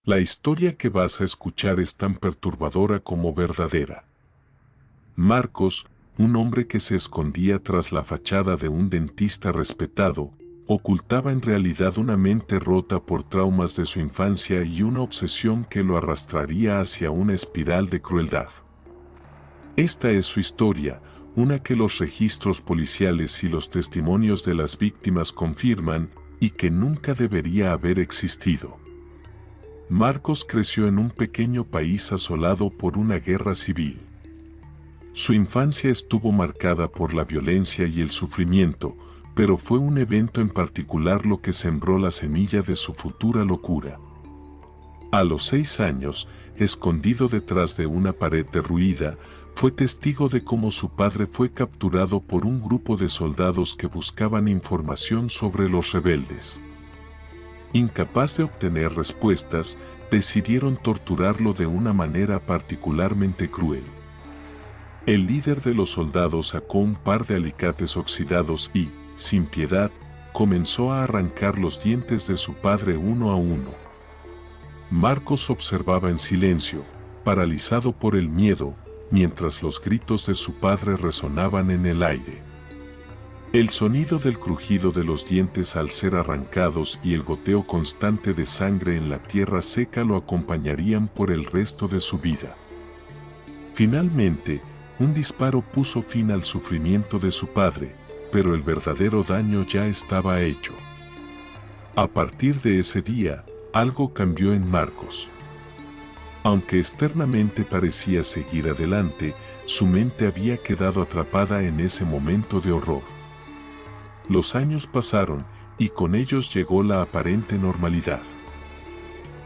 La historia que vas a escuchar es tan perturbadora como verdadera. Marcos, un hombre que se escondía tras la fachada de un dentista respetado, ocultaba en realidad una mente rota por traumas de su infancia y una obsesión que lo arrastraría hacia una espiral de crueldad. Esta es su historia, una que los registros policiales y los testimonios de las víctimas confirman y que nunca debería haber existido. Marcos creció en un pequeño país asolado por una guerra civil. Su infancia estuvo marcada por la violencia y el sufrimiento, pero fue un evento en particular lo que sembró la semilla de su futura locura. A los 6 años, escondido detrás de una pared derruida, fue testigo de cómo su padre fue capturado por un grupo de soldados que buscaban información sobre los rebeldes. Incapaz de obtener respuestas, decidieron torturarlo de una manera particularmente cruel. El líder de los soldados sacó un par de alicates oxidados y, sin piedad, comenzó a arrancar los dientes de su padre uno a uno. Marcos observaba en silencio, paralizado por el miedo, mientras los gritos de su padre resonaban en el aire. El sonido del crujido de los dientes al ser arrancados y el goteo constante de sangre en la tierra seca lo acompañarían por el resto de su vida. Finalmente, un disparo puso fin al sufrimiento de su padre, pero el verdadero daño ya estaba hecho. A partir de ese día, algo cambió en Marcos. Aunque externamente parecía seguir adelante, su mente había quedado atrapada en ese momento de horror. Los años pasaron, y con ellos llegó la aparente normalidad.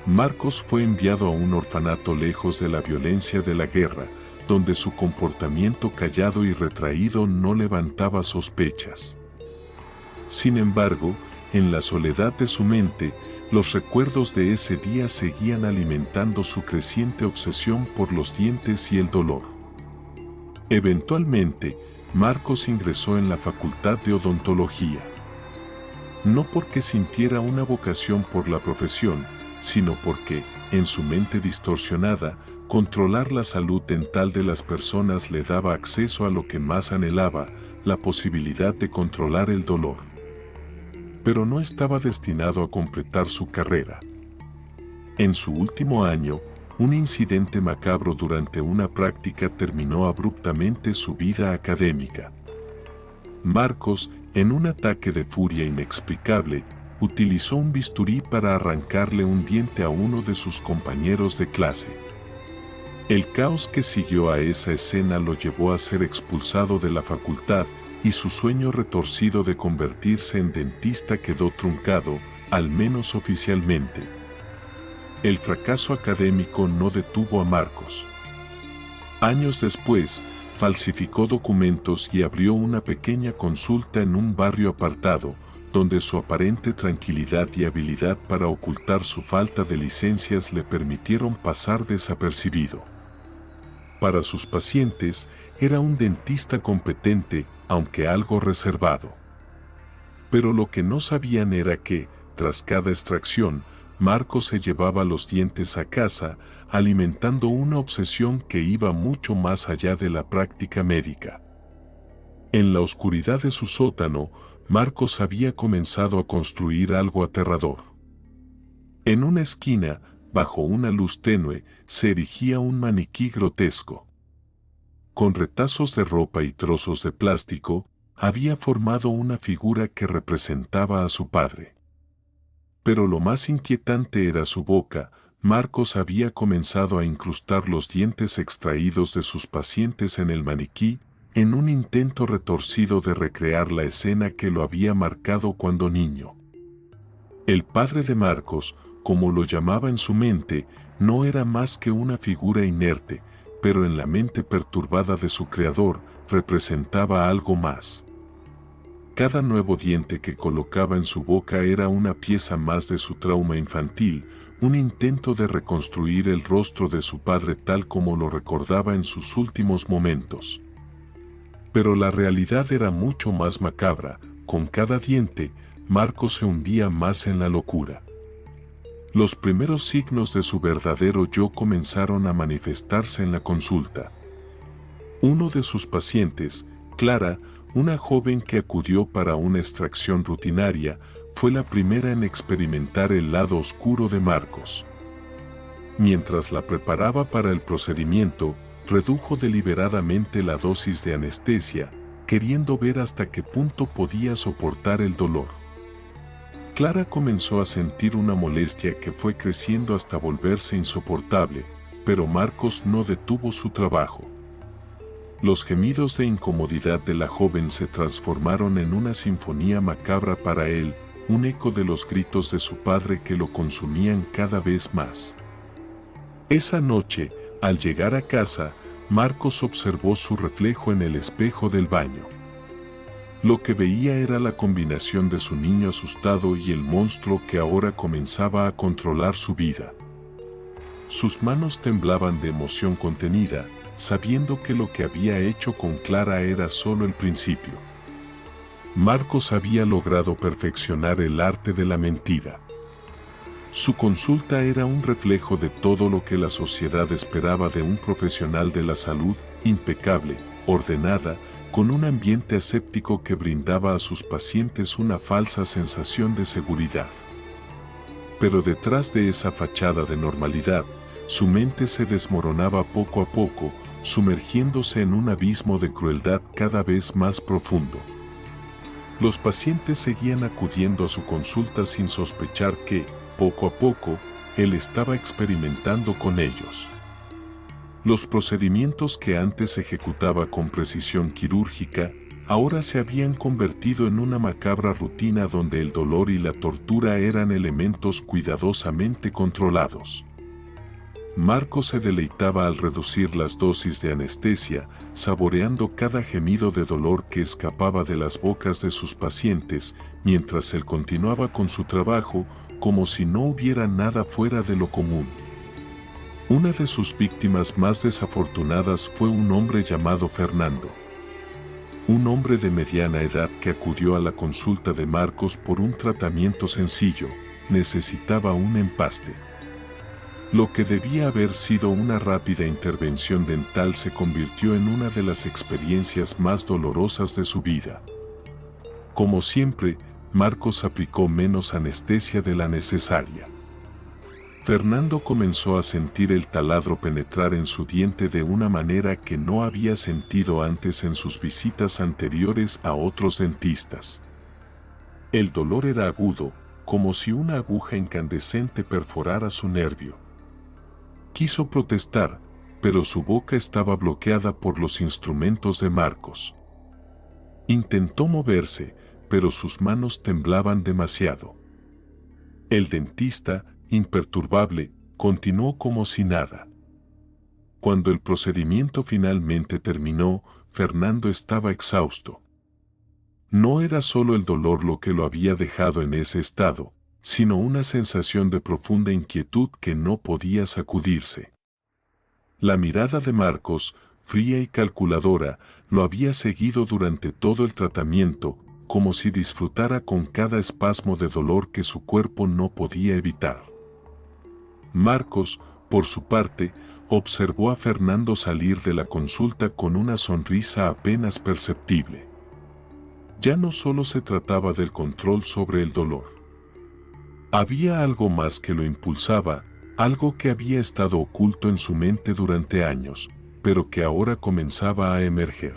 Marcos fue enviado a un orfanato lejos de la violencia de la guerra, donde su comportamiento callado y retraído no levantaba sospechas. Sin embargo, en la soledad de su mente, los recuerdos de ese día seguían alimentando su creciente obsesión por los dientes y el dolor. Eventualmente, Marcos ingresó en la Facultad de Odontología. No porque sintiera una vocación por la profesión, sino porque, en su mente distorsionada, controlar la salud dental de las personas le daba acceso a lo que más anhelaba, la posibilidad de controlar el dolor. Pero no estaba destinado a completar su carrera. En su último año, un incidente macabro durante una práctica terminó abruptamente su vida académica. Marcos, en un ataque de furia inexplicable, utilizó un bisturí para arrancarle un diente a uno de sus compañeros de clase. El caos que siguió a esa escena lo llevó a ser expulsado de la facultad y su sueño retorcido de convertirse en dentista quedó truncado, al menos oficialmente. El fracaso académico no detuvo a Marcos. Años después, falsificó documentos y abrió una pequeña consulta en un barrio apartado, donde su aparente tranquilidad y habilidad para ocultar su falta de licencias le permitieron pasar desapercibido. Para sus pacientes, era un dentista competente, aunque algo reservado. Pero lo que no sabían era que, tras cada extracción, Marcos se llevaba los dientes a casa, alimentando una obsesión que iba mucho más allá de la práctica médica. En la oscuridad de su sótano, Marcos había comenzado a construir algo aterrador. En una esquina, bajo una luz tenue, se erigía un maniquí grotesco. Con retazos de ropa y trozos de plástico, había formado una figura que representaba a su padre. Pero lo más inquietante era su boca. Marcos había comenzado a incrustar los dientes extraídos de sus pacientes en el maniquí, en un intento retorcido de recrear la escena que lo había marcado cuando niño. El padre de Marcos, como lo llamaba en su mente, no era más que una figura inerte, pero en la mente perturbada de su creador, representaba algo más. Cada nuevo diente que colocaba en su boca era una pieza más de su trauma infantil, un intento de reconstruir el rostro de su padre tal como lo recordaba en sus últimos momentos. Pero la realidad era mucho más macabra. Con cada diente, Marcos se hundía más en la locura. Los primeros signos de su verdadero yo comenzaron a manifestarse en la consulta. Uno de sus pacientes, Clara, una joven que acudió para una extracción rutinaria, fue la primera en experimentar el lado oscuro de Marcos. Mientras la preparaba para el procedimiento, redujo deliberadamente la dosis de anestesia, queriendo ver hasta qué punto podía soportar el dolor. Clara comenzó a sentir una molestia que fue creciendo hasta volverse insoportable, pero Marcos no detuvo su trabajo. Los gemidos de incomodidad de la joven se transformaron en una sinfonía macabra para él, un eco de los gritos de su padre que lo consumían cada vez más. Esa noche, al llegar a casa, Marcos observó su reflejo en el espejo del baño. Lo que veía era la combinación de su niño asustado y el monstruo que ahora comenzaba a controlar su vida. Sus manos temblaban de emoción contenida, sabiendo que lo que había hecho con Clara era solo el principio. Marcos había logrado perfeccionar el arte de la mentira. Su consulta era un reflejo de todo lo que la sociedad esperaba de un profesional de la salud, impecable, ordenada, con un ambiente aséptico que brindaba a sus pacientes una falsa sensación de seguridad. Pero detrás de esa fachada de normalidad, su mente se desmoronaba poco a poco, sumergiéndose en un abismo de crueldad cada vez más profundo. Los pacientes seguían acudiendo a su consulta sin sospechar que, poco a poco, él estaba experimentando con ellos. Los procedimientos que antes ejecutaba con precisión quirúrgica, ahora se habían convertido en una macabra rutina donde el dolor y la tortura eran elementos cuidadosamente controlados. Marcos se deleitaba al reducir las dosis de anestesia, saboreando cada gemido de dolor que escapaba de las bocas de sus pacientes, mientras él continuaba con su trabajo como si no hubiera nada fuera de lo común. Una de sus víctimas más desafortunadas fue un hombre llamado Fernando. Un hombre de mediana edad que acudió a la consulta de Marcos por un tratamiento sencillo, necesitaba un empaste. Lo que debía haber sido una rápida intervención dental se convirtió en una de las experiencias más dolorosas de su vida. Como siempre, Marcos aplicó menos anestesia de la necesaria. Fernando comenzó a sentir el taladro penetrar en su diente de una manera que no había sentido antes en sus visitas anteriores a otros dentistas. El dolor era agudo, como si una aguja incandescente perforara su nervio. Quiso protestar, pero su boca estaba bloqueada por los instrumentos de Marcos. Intentó moverse, pero sus manos temblaban demasiado. El dentista, imperturbable, continuó como si nada. Cuando el procedimiento finalmente terminó, Fernando estaba exhausto. No era solo el dolor lo que lo había dejado en ese estado, sino una sensación de profunda inquietud que no podía sacudirse. La mirada de Marcos, fría y calculadora, lo había seguido durante todo el tratamiento, como si disfrutara con cada espasmo de dolor que su cuerpo no podía evitar. Marcos, por su parte, observó a Fernando salir de la consulta con una sonrisa apenas perceptible. Ya no solo se trataba del control sobre el dolor. Había algo más que lo impulsaba, algo que había estado oculto en su mente durante años, pero que ahora comenzaba a emerger.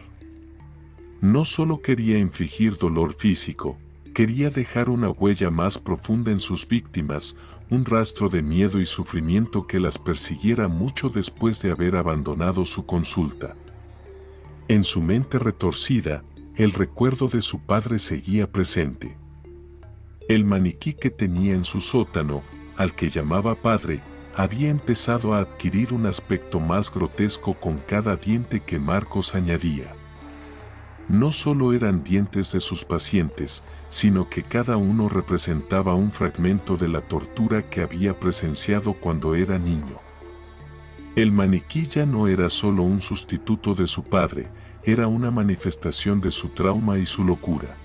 No solo quería infligir dolor físico, quería dejar una huella más profunda en sus víctimas, un rastro de miedo y sufrimiento que las persiguiera mucho después de haber abandonado su consulta. En su mente retorcida, el recuerdo de su padre seguía presente. El maniquí que tenía en su sótano, al que llamaba padre, había empezado a adquirir un aspecto más grotesco con cada diente que Marcos añadía. No solo eran dientes de sus pacientes, sino que cada uno representaba un fragmento de la tortura que había presenciado cuando era niño. El maniquí ya no era solo un sustituto de su padre, era una manifestación de su trauma y su locura.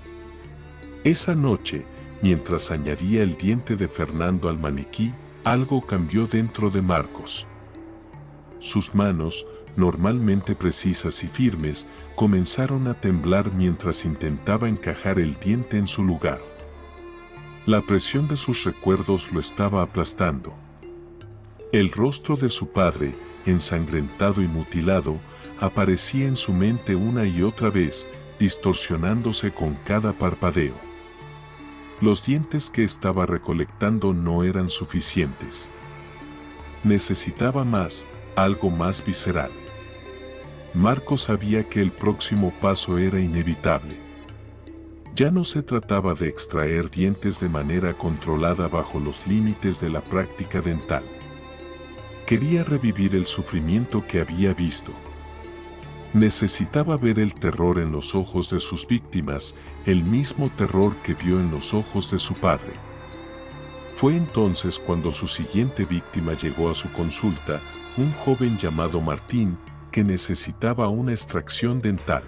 Esa noche, mientras añadía el diente de Fernando al maniquí, algo cambió dentro de Marcos. Sus manos, normalmente precisas y firmes, comenzaron a temblar mientras intentaba encajar el diente en su lugar. La presión de sus recuerdos lo estaba aplastando. El rostro de su padre, ensangrentado y mutilado, aparecía en su mente una y otra vez, distorsionándose con cada parpadeo. Los dientes que estaba recolectando no eran suficientes. Necesitaba más, algo más visceral. Marcos sabía que el próximo paso era inevitable. Ya no se trataba de extraer dientes de manera controlada bajo los límites de la práctica dental. Quería revivir el sufrimiento que había visto. Necesitaba ver el terror en los ojos de sus víctimas, el mismo terror que vio en los ojos de su padre. Fue entonces cuando su siguiente víctima llegó a su consulta, un joven llamado Martín, que necesitaba una extracción dental.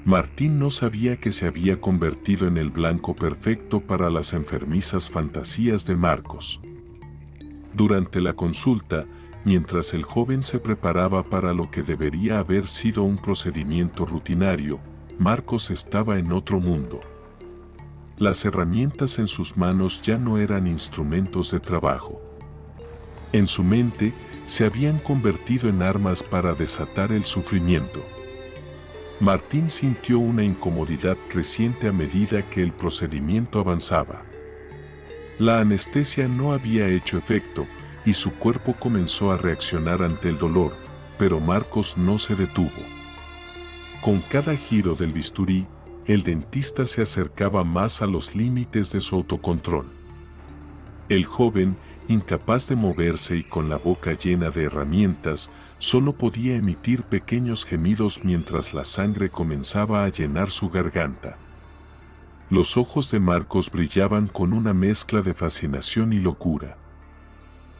Martín no sabía que se había convertido en el blanco perfecto para las enfermizas fantasías de Marcos. Durante la consulta, mientras el joven se preparaba para lo que debería haber sido un procedimiento rutinario, Marcos estaba en otro mundo. Las herramientas en sus manos ya no eran instrumentos de trabajo. En su mente, se habían convertido en armas para desatar el sufrimiento. Martín sintió una incomodidad creciente a medida que el procedimiento avanzaba. La anestesia no había hecho efecto, y su cuerpo comenzó a reaccionar ante el dolor, pero Marcos no se detuvo. Con cada giro del bisturí, el dentista se acercaba más a los límites de su autocontrol. El joven, incapaz de moverse y con la boca llena de herramientas, solo podía emitir pequeños gemidos mientras la sangre comenzaba a llenar su garganta. Los ojos de Marcos brillaban con una mezcla de fascinación y locura.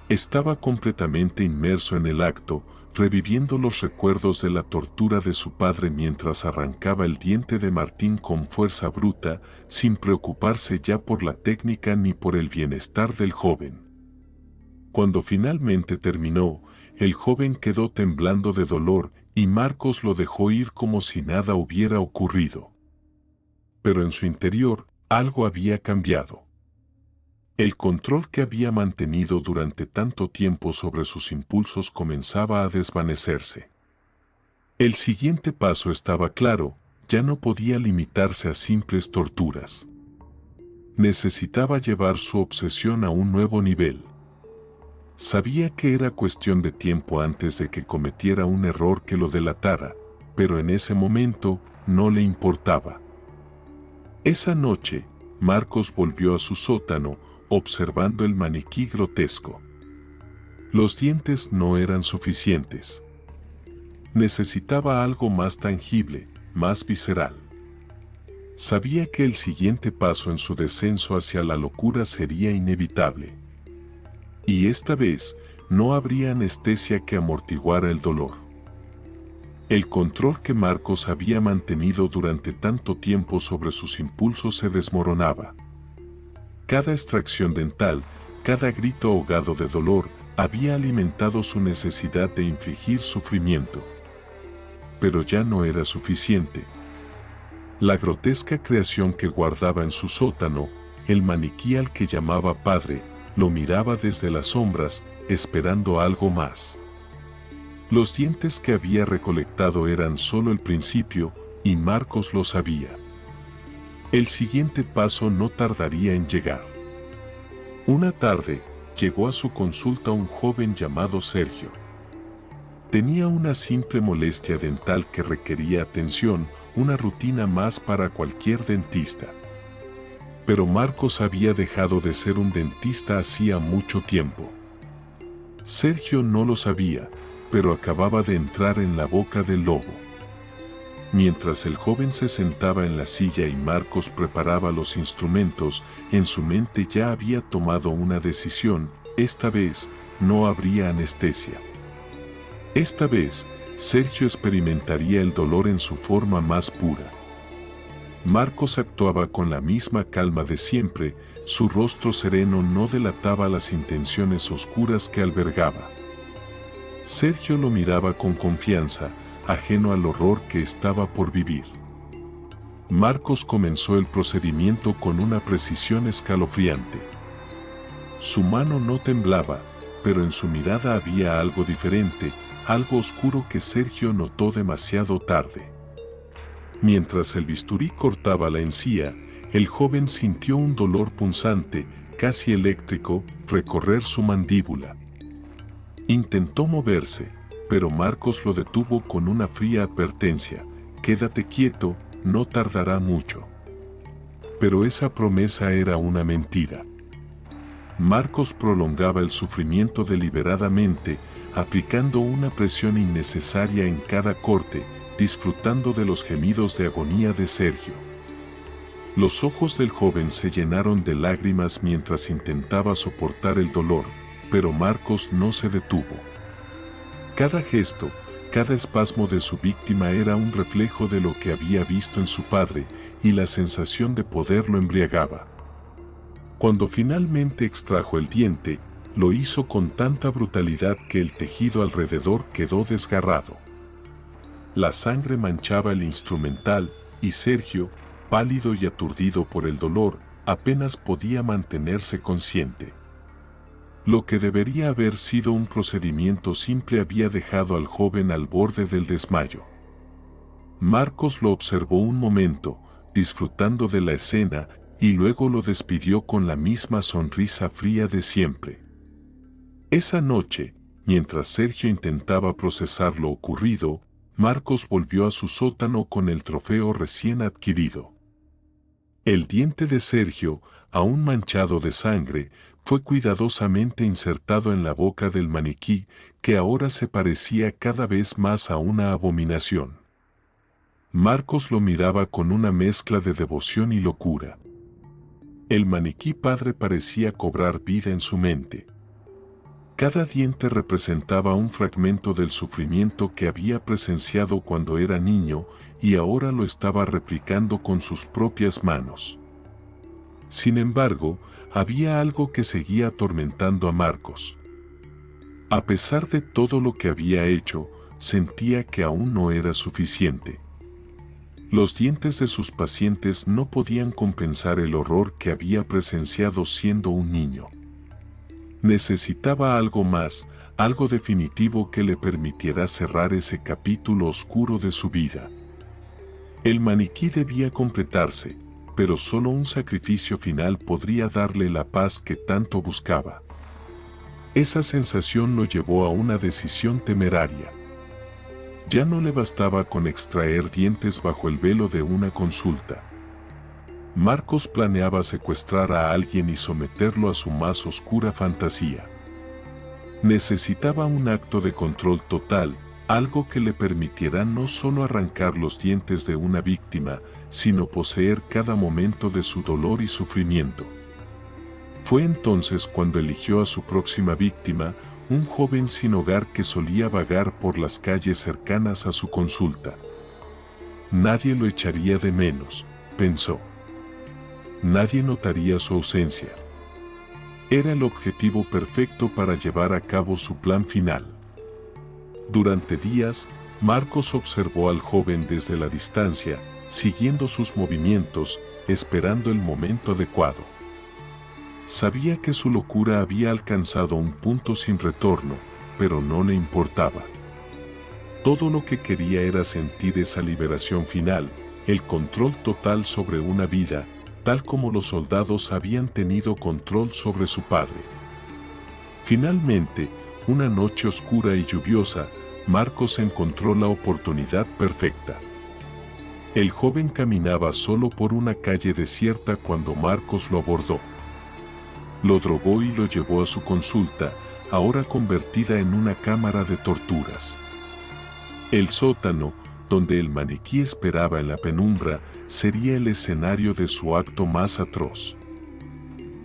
Estaba completamente inmerso en el acto, reviviendo los recuerdos de la tortura de su padre mientras arrancaba el diente de Martín con fuerza bruta, sin preocuparse ya por la técnica ni por el bienestar del joven. Cuando finalmente terminó, el joven quedó temblando de dolor y Marcos lo dejó ir como si nada hubiera ocurrido. Pero en su interior, algo había cambiado. El control que había mantenido durante tanto tiempo sobre sus impulsos comenzaba a desvanecerse. El siguiente paso estaba claro, ya no podía limitarse a simples torturas. Necesitaba llevar su obsesión a un nuevo nivel. Sabía que era cuestión de tiempo antes de que cometiera un error que lo delatara, pero en ese momento no le importaba. Esa noche, Marcos volvió a su sótano, observando el maniquí grotesco. Los dientes no eran suficientes. Necesitaba algo más tangible, más visceral. Sabía que el siguiente paso en su descenso hacia la locura sería inevitable. Y esta vez, no habría anestesia que amortiguara el dolor. El control que Marcos había mantenido durante tanto tiempo sobre sus impulsos se desmoronaba. Cada extracción dental, cada grito ahogado de dolor, había alimentado su necesidad de infligir sufrimiento. Pero ya no era suficiente. La grotesca creación que guardaba en su sótano, el maniquí al que llamaba padre, lo miraba desde las sombras, esperando algo más. Los dientes que había recolectado eran solo el principio, y Marcos lo sabía. El siguiente paso no tardaría en llegar. Una tarde, llegó a su consulta un joven llamado Sergio. Tenía una simple molestia dental que requería atención, una rutina más para cualquier dentista. Pero Marcos había dejado de ser un dentista hacía mucho tiempo. Sergio no lo sabía, pero acababa de entrar en la boca del lobo. Mientras el joven se sentaba en la silla y Marcos preparaba los instrumentos, en su mente ya había tomado una decisión: esta vez no habría anestesia. Esta vez, Sergio experimentaría el dolor en su forma más pura. Marcos actuaba con la misma calma de siempre, su rostro sereno no delataba las intenciones oscuras que albergaba. Sergio lo miraba con confianza, ajeno al horror que estaba por vivir. Marcos comenzó el procedimiento con una precisión escalofriante. Su mano no temblaba, pero en su mirada había algo diferente, algo oscuro que Sergio notó demasiado tarde. Mientras el bisturí cortaba la encía, el joven sintió un dolor punzante, casi eléctrico, recorrer su mandíbula. Intentó moverse, pero Marcos lo detuvo con una fría advertencia: «Quédate quieto, no tardará mucho». Pero esa promesa era una mentira. Marcos prolongaba el sufrimiento deliberadamente, aplicando una presión innecesaria en cada corte, disfrutando de los gemidos de agonía de Sergio. Los ojos del joven se llenaron de lágrimas mientras intentaba soportar el dolor, pero Marcos no se detuvo. Cada gesto, cada espasmo de su víctima era un reflejo de lo que había visto en su padre, y la sensación de poder lo embriagaba. Cuando finalmente extrajo el diente, lo hizo con tanta brutalidad que el tejido alrededor quedó desgarrado. La sangre manchaba el instrumental, y Sergio, pálido y aturdido por el dolor, apenas podía mantenerse consciente. Lo que debería haber sido un procedimiento simple había dejado al joven al borde del desmayo. Marcos lo observó un momento, disfrutando de la escena, y luego lo despidió con la misma sonrisa fría de siempre. Esa noche, mientras Sergio intentaba procesar lo ocurrido, Marcos volvió a su sótano con el trofeo recién adquirido. El diente de Sergio, aún manchado de sangre, fue cuidadosamente insertado en la boca del maniquí, que ahora se parecía cada vez más a una abominación. Marcos lo miraba con una mezcla de devoción y locura. El maniquí padre parecía cobrar vida en su mente. Cada diente representaba un fragmento del sufrimiento que había presenciado cuando era niño, y ahora lo estaba replicando con sus propias manos. Sin embargo, había algo que seguía atormentando a Marcos. A pesar de todo lo que había hecho, sentía que aún no era suficiente. Los dientes de sus pacientes no podían compensar el horror que había presenciado siendo un niño. Necesitaba algo más, algo definitivo que le permitiera cerrar ese capítulo oscuro de su vida. El maniquí debía completarse, pero solo un sacrificio final podría darle la paz que tanto buscaba. Esa sensación lo llevó a una decisión temeraria. Ya no le bastaba con extraer dientes bajo el velo de una consulta. Marcos planeaba secuestrar a alguien y someterlo a su más oscura fantasía. Necesitaba un acto de control total, algo que le permitiera no solo arrancar los dientes de una víctima, sino poseer cada momento de su dolor y sufrimiento. Fue entonces cuando eligió a su próxima víctima, un joven sin hogar que solía vagar por las calles cercanas a su consulta. Nadie lo echaría de menos, pensó. Nadie notaría su ausencia. Era el objetivo perfecto para llevar a cabo su plan final. Durante días, Marcos observó al joven desde la distancia, siguiendo sus movimientos, esperando el momento adecuado. Sabía que su locura había alcanzado un punto sin retorno, pero no le importaba. Todo lo que quería era sentir esa liberación final, el control total sobre una vida, tal como los soldados habían tenido control sobre su padre. Finalmente, una noche oscura y lluviosa, Marcos encontró la oportunidad perfecta. El joven caminaba solo por una calle desierta cuando Marcos lo abordó. Lo drogó y lo llevó a su consulta, ahora convertida en una cámara de torturas. El sótano, donde el maniquí esperaba en la penumbra, sería el escenario de su acto más atroz.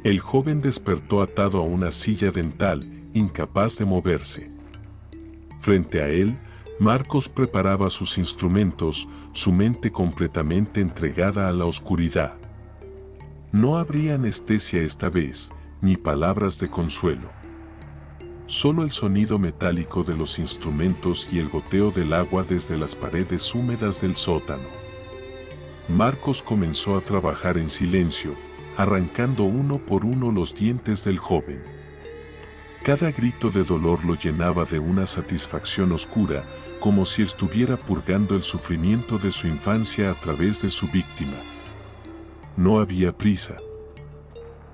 El joven despertó atado a una silla dental, incapaz de moverse. Frente a él, Marcos preparaba sus instrumentos, su mente completamente entregada a la oscuridad. No habría anestesia esta vez, ni palabras de consuelo. Solo el sonido metálico de los instrumentos y el goteo del agua desde las paredes húmedas del sótano. Marcos comenzó a trabajar en silencio, arrancando uno por uno los dientes del joven. Cada grito de dolor lo llenaba de una satisfacción oscura, como si estuviera purgando el sufrimiento de su infancia a través de su víctima. No había prisa.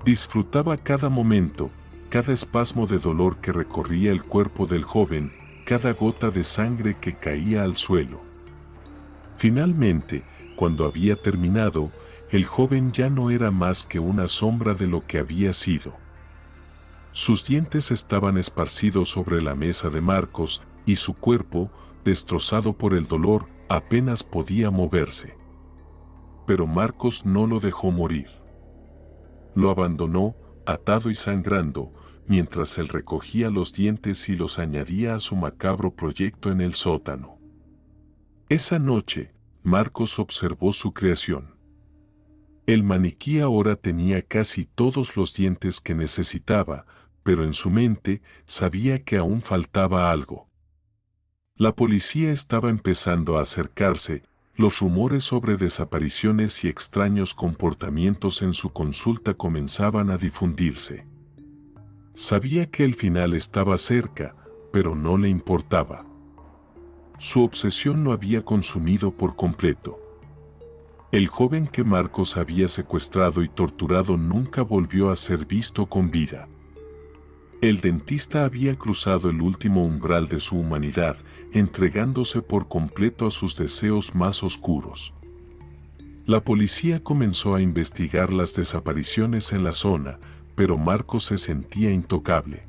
Disfrutaba cada momento, cada espasmo de dolor que recorría el cuerpo del joven, cada gota de sangre que caía al suelo. Finalmente, cuando había terminado, el joven ya no era más que una sombra de lo que había sido. Sus dientes estaban esparcidos sobre la mesa de Marcos y su cuerpo, destrozado por el dolor, apenas podía moverse. Pero Marcos no lo dejó morir. Lo abandonó, atado y sangrando, mientras él recogía los dientes y los añadía a su macabro proyecto en el sótano. Esa noche, Marcos observó su creación. El maniquí ahora tenía casi todos los dientes que necesitaba, pero en su mente sabía que aún faltaba algo. La policía estaba empezando a acercarse, los rumores sobre desapariciones y extraños comportamientos en su consulta comenzaban a difundirse. Sabía que el final estaba cerca, pero no le importaba. Su obsesión lo había consumido por completo. El joven que Marcos había secuestrado y torturado nunca volvió a ser visto con vida. El dentista había cruzado el último umbral de su humanidad, entregándose por completo a sus deseos más oscuros. La policía comenzó a investigar las desapariciones en la zona, pero Marcos se sentía intocable.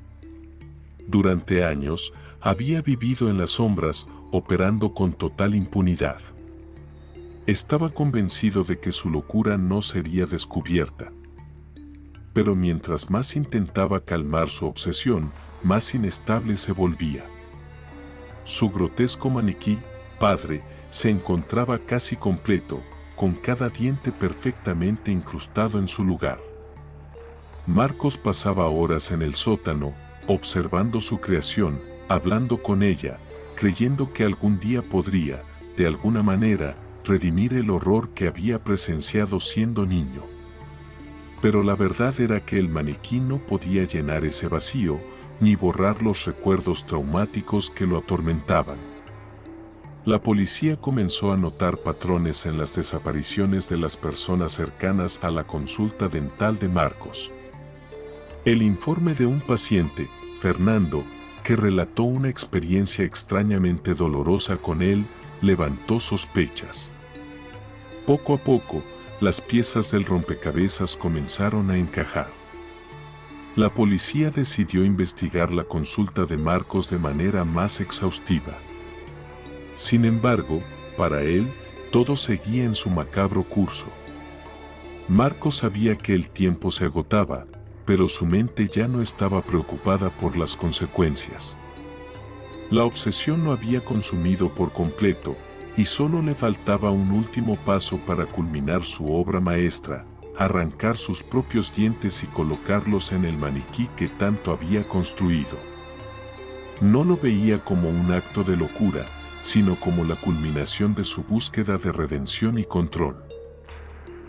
Durante años, había vivido en las sombras, operando con total impunidad. Estaba convencido de que su locura no sería descubierta. Pero mientras más intentaba calmar su obsesión, más inestable se volvía. Su grotesco maniquí, padre, se encontraba casi completo, con cada diente perfectamente incrustado en su lugar. Marcos pasaba horas en el sótano, observando su creación, hablando con ella, creyendo que algún día podría, de alguna manera, redimir el horror que había presenciado siendo niño. Pero la verdad era que el maniquí no podía llenar ese vacío, ni borrar los recuerdos traumáticos que lo atormentaban. La policía comenzó a notar patrones en las desapariciones de las personas cercanas a la consulta dental de Marcos. El informe de un paciente, Fernando, que relató una experiencia extrañamente dolorosa con él, levantó sospechas. Poco a poco, las piezas del rompecabezas comenzaron a encajar. La policía decidió investigar la consulta de Marcos de manera más exhaustiva. Sin embargo, para él, todo seguía en su macabro curso. Marcos sabía que el tiempo se agotaba, pero su mente ya no estaba preocupada por las consecuencias. La obsesión lo había consumido por completo, y solo le faltaba un último paso para culminar su obra maestra, arrancar sus propios dientes y colocarlos en el maniquí que tanto había construido. No lo veía como un acto de locura, sino como la culminación de su búsqueda de redención y control.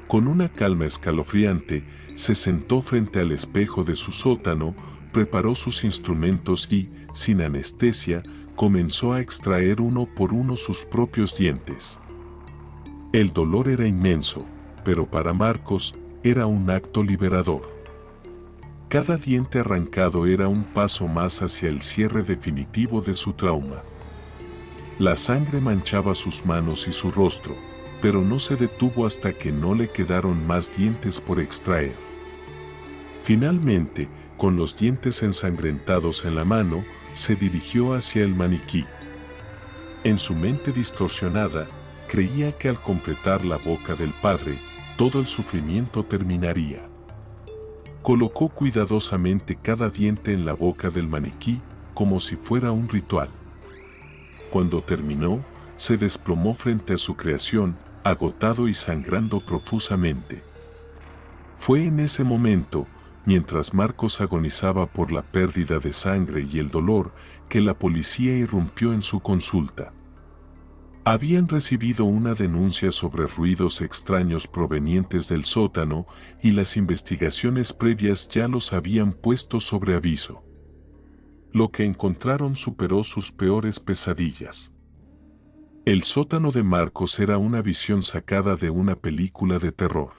Con una calma escalofriante, se sentó frente al espejo de su sótano, preparó sus instrumentos y, sin anestesia, comenzó a extraer uno por uno sus propios dientes. El dolor era inmenso, pero para Marcos era un acto liberador. Cada diente arrancado era un paso más hacia el cierre definitivo de su trauma. La sangre manchaba sus manos y su rostro, pero no se detuvo hasta que no le quedaron más dientes por extraer. Finalmente, con los dientes ensangrentados en la mano, se dirigió hacia el maniquí. En su mente distorsionada, creía que al completar la boca del padre, todo el sufrimiento terminaría. Colocó cuidadosamente cada diente en la boca del maniquí, como si fuera un ritual. Cuando terminó, se desplomó frente a su creación, agotado y sangrando profusamente. Fue en ese momento, mientras Marcos agonizaba por la pérdida de sangre y el dolor, que la policía irrumpió en su consulta. Habían recibido una denuncia sobre ruidos extraños provenientes del sótano y las investigaciones previas ya los habían puesto sobre aviso. Lo que encontraron superó sus peores pesadillas. El sótano de Marcos era una visión sacada de una película de terror.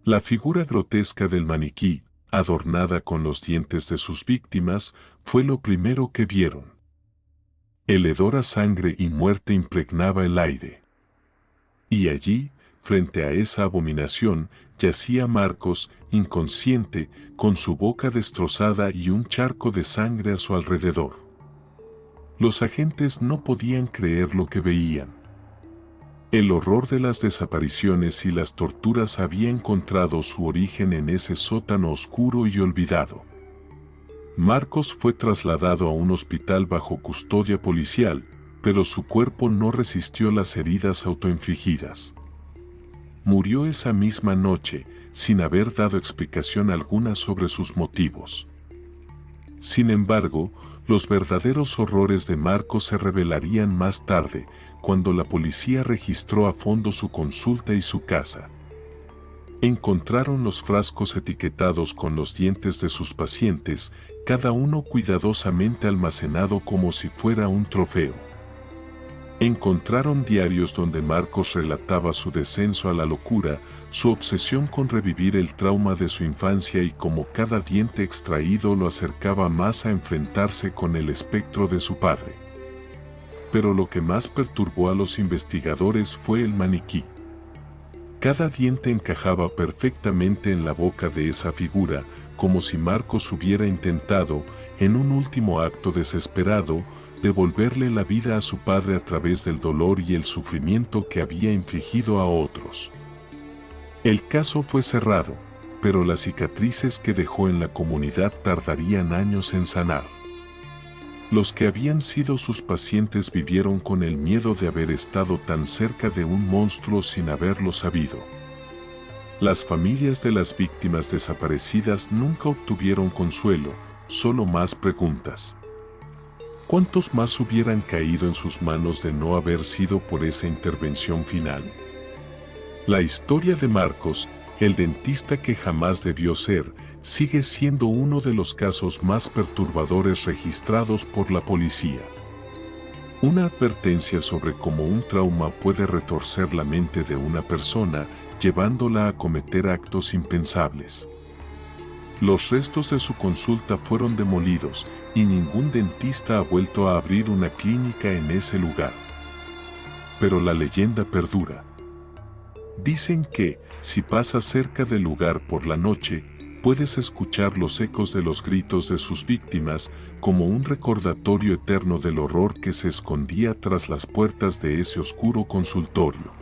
La figura grotesca del maniquí, adornada con los dientes de sus víctimas, fue lo primero que vieron. El hedor a sangre y muerte impregnaba el aire. Y allí, frente a esa abominación, yacía Marcos, inconsciente, con su boca destrozada y un charco de sangre a su alrededor. Los agentes no podían creer lo que veían. El horror de las desapariciones y las torturas había encontrado su origen en ese sótano oscuro y olvidado. Marcos fue trasladado a un hospital bajo custodia policial, pero su cuerpo no resistió las heridas autoinfligidas. Murió esa misma noche, sin haber dado explicación alguna sobre sus motivos. Sin embargo, los verdaderos horrores de Marcos se revelarían más tarde, cuando la policía registró a fondo su consulta y su casa. Encontraron los frascos etiquetados con los dientes de sus pacientes, cada uno cuidadosamente almacenado como si fuera un trofeo. Encontraron diarios donde Marcos relataba su descenso a la locura, su obsesión con revivir el trauma de su infancia y cómo cada diente extraído lo acercaba más a enfrentarse con el espectro de su padre. Pero lo que más perturbó a los investigadores fue el maniquí. Cada diente encajaba perfectamente en la boca de esa figura, como si Marcos hubiera intentado, en un último acto desesperado, devolverle la vida a su padre a través del dolor y el sufrimiento que había infligido a otros. El caso fue cerrado, pero las cicatrices que dejó en la comunidad tardarían años en sanar. Los que habían sido sus pacientes vivieron con el miedo de haber estado tan cerca de un monstruo sin haberlo sabido. Las familias de las víctimas desaparecidas nunca obtuvieron consuelo, solo más preguntas. ¿Cuántos más hubieran caído en sus manos de no haber sido por esa intervención final? La historia de Marcos, el dentista que jamás debió ser, sigue siendo uno de los casos más perturbadores registrados por la policía. Una advertencia sobre cómo un trauma puede retorcer la mente de una persona, llevándola a cometer actos impensables. Los restos de su consulta fueron demolidos y ningún dentista ha vuelto a abrir una clínica en ese lugar. Pero la leyenda perdura. Dicen que, si pasas cerca del lugar por la noche, puedes escuchar los ecos de los gritos de sus víctimas como un recordatorio eterno del horror que se escondía tras las puertas de ese oscuro consultorio.